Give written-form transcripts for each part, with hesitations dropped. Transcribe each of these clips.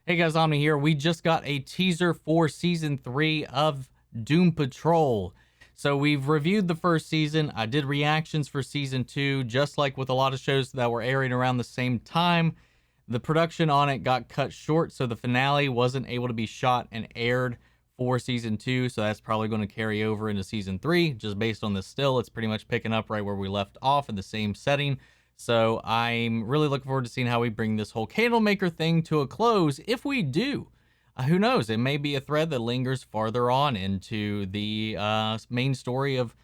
Hey guys, Omni here. We just got a teaser for season 3 of Doom Patrol. So we've reviewed the first season. I did reactions for season 2, just like with a lot of shows that were airing around the same time. The production on it got cut short, so the finale wasn't able to be shot and aired for season 2, so that's probably going to carry over into season 3. Just based on this still, it's pretty much picking up right where we left off in the same setting. So I'm really looking forward to seeing how we bring this whole Candlemaker thing to a close. If we do, who knows? It may be a thread that lingers farther on into the main story of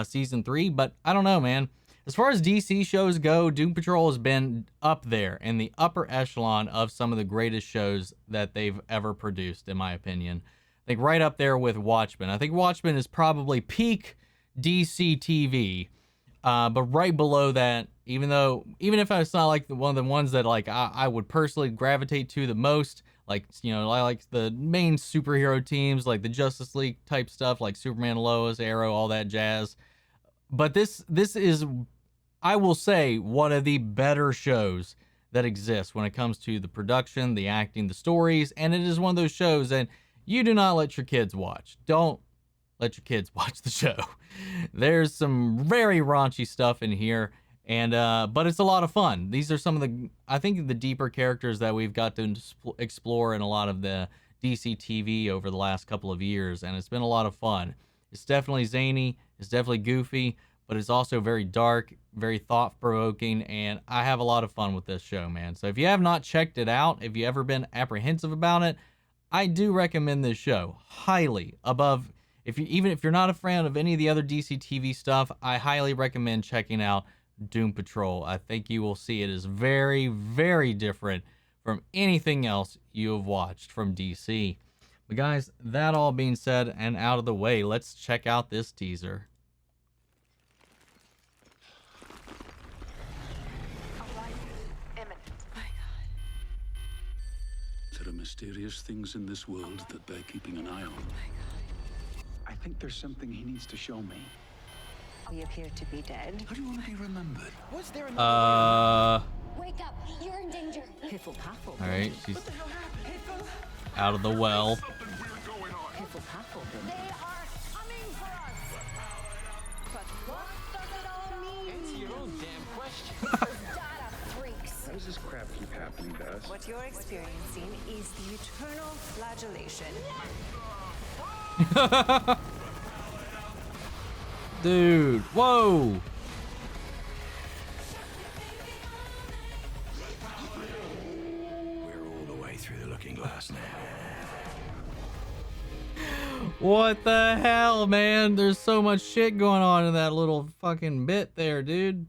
season 3, but I don't know, man. As far as DC shows go, Doom Patrol has been up there in the upper echelon of some of the greatest shows that they've ever produced, in my opinion. I think right up there with Watchmen. I think Watchmen is probably peak DC TV. But right below that, even if it's not like one of the ones that like I would personally gravitate to the most, like, you know, I like the main superhero teams, like the Justice League type stuff, like Superman, Lois, Arrow, all that jazz. But this is, I will say, one of the better shows that exists when it comes to the production, the acting, the stories, and it is one of those shows that you do not let your kids watch. Don't let your kids watch the show. There's some very raunchy stuff in here, and but it's a lot of fun. These are some of the, I think, the deeper characters that we've got to explore in a lot of the DC TV over the last couple of years, and it's been a lot of fun. It's definitely zany, it's definitely goofy, but it's also very dark, very thought-provoking, and I have a lot of fun with this show, man. So if you have not checked it out, if you've ever been apprehensive about it, I do recommend this show highly. Above, even if you're not a fan of any of the other DC TV stuff, I highly recommend checking out Doom Patrol. I think you will see it is very, very different from anything else you have watched from DC. But guys, that all being said and out of the way, let's check out this teaser. There are mysterious things in this world that bear keeping an eye on. I think there's something he needs to show me. We appear to be dead. How do you want to be remembered? Was there Wake up! You're in danger. Piffle paffle. All right, she's out of the well. Piffle paffle. They are coming for us. But what does it all mean? Answer your own damn question. Data freaks. How does this crap keep happening to us? What you're experiencing is the eternal flagellation. Dude, whoa. We're all the way through the looking glass now. What the hell, man? There's so much shit going on in that little fucking bit there, dude.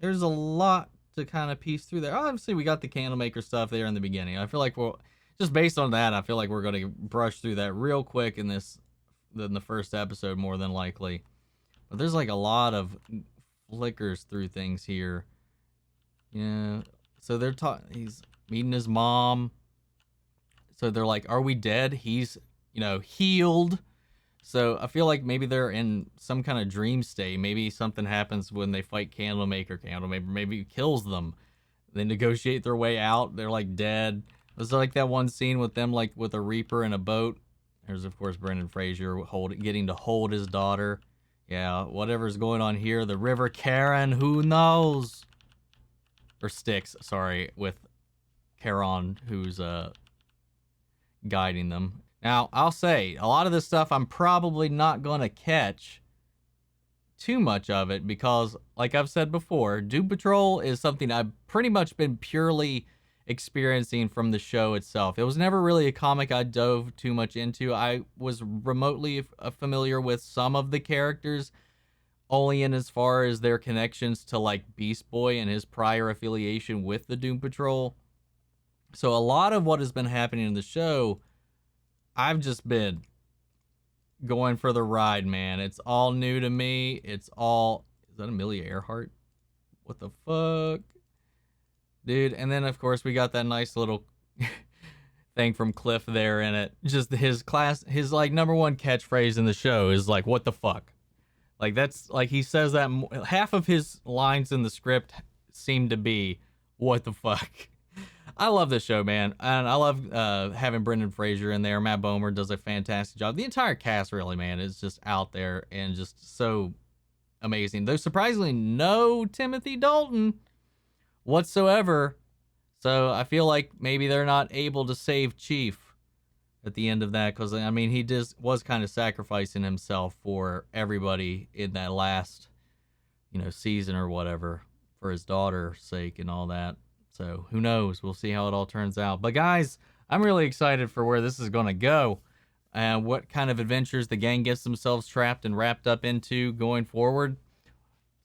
There's a lot to kind of piece through there. Obviously, we got the Candlemaker stuff there in the beginning. I feel like we'll, just based on that, I feel like we're going to brush through that real quick in the first episode, more than likely. But there's like a lot of flickers through things here. Yeah. So they're he's meeting his mom. So they're like, are we dead? He's, you know, healed. So I feel like maybe they're in some kind of dream state. Maybe something happens when they fight Candlemaker. Candlemaker maybe kills them. They negotiate their way out. They're like dead. It was like that one scene with them, like with a Reaper in a boat. There's of course Brendan Fraser getting to hold his daughter. Yeah, whatever's going on here. The River Karen, who knows? Or Styx, sorry, with Charon, who's guiding them. Now, I'll say, a lot of this stuff I'm probably not going to catch too much of it because, like I've said before, Doom Patrol is something I've pretty much been purely experiencing from the show itself. It was never really a comic I dove too much into. I was remotely familiar with some of the characters, only in as far as their connections to like Beast Boy and his prior affiliation with the Doom Patrol. So a lot of what has been happening in the show, I've just been going for the ride, man. It's all new to me. It's all, is that Amelia Earhart? What the fuck? Dude, and then of course we got that nice little thing from Cliff there in it. Just his like number one catchphrase in the show is like, what the fuck? Like that's like, he says that half of his lines in the script seem to be, what the fuck? I love this show, man. And I love having Brendan Fraser in there. Matt Bomer does a fantastic job. The entire cast, really, man, is just out there and just so amazing. Though surprisingly, no Timothy Dalton whatsoever. So I feel like maybe they're not able to save Chief at the end of that, because I mean, he just was kind of sacrificing himself for everybody in that last, season or whatever, for his daughter's sake and all that. So who knows? We'll see how it all turns out. But guys, I'm really excited for where this is going to go and what kind of adventures the gang gets themselves trapped and wrapped up into going forward.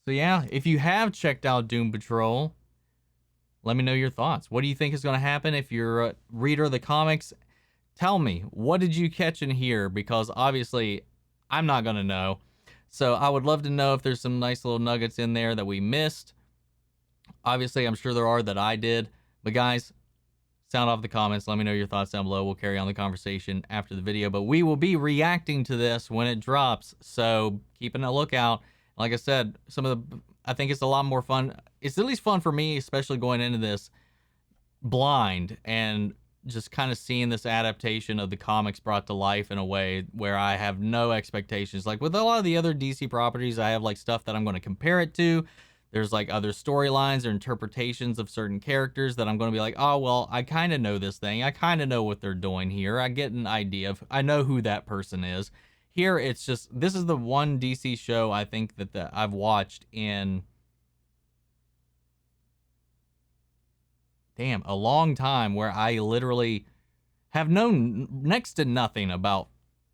So yeah, if you have checked out Doom Patrol, let me know your thoughts. What do you think is going to happen if you're a reader of the comics? Tell me, what did you catch in here? Because obviously, I'm not going to know. So I would love to know if there's some nice little nuggets in there that we missed. Obviously, I'm sure there are that I did. But guys, sound off the comments. Let me know your thoughts down below. We'll carry on the conversation after the video. But we will be reacting to this when it drops. So keeping a lookout. Like I said, I think it's a lot more fun. It's at least fun for me, especially going into this blind and just kind of seeing this adaptation of the comics brought to life in a way where I have no expectations. Like with a lot of the other DC properties, I have like stuff that I'm going to compare it to. There's like other storylines or interpretations of certain characters that I'm going to be like, oh, well, I kind of know this thing. I kind of know what they're doing here. I get an idea of, I know who that person is. Here, it's just, this is the one DC show I think that I've watched in, a long time, where I literally have known next to nothing about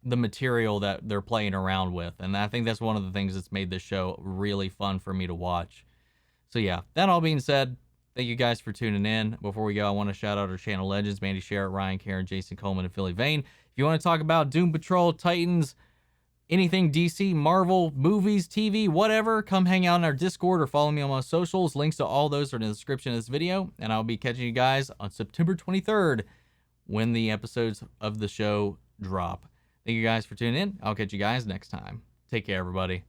the material that they're playing around with. And I think that's one of the things that's made this show really fun for me to watch. So yeah, that all being said, thank you guys for tuning in. Before we go, I want to shout out our channel legends, Mandy Sherritt, Ryan Karen, Jason Coleman, and Philly Vane. If you want to talk about Doom Patrol, Titans, anything DC, Marvel, movies, TV, whatever, come hang out in our Discord or follow me on my socials. Links to all those are in the description of this video. And I'll be catching you guys on September 23rd when the episodes of the show drop. Thank you guys for tuning in. I'll catch you guys next time. Take care, everybody.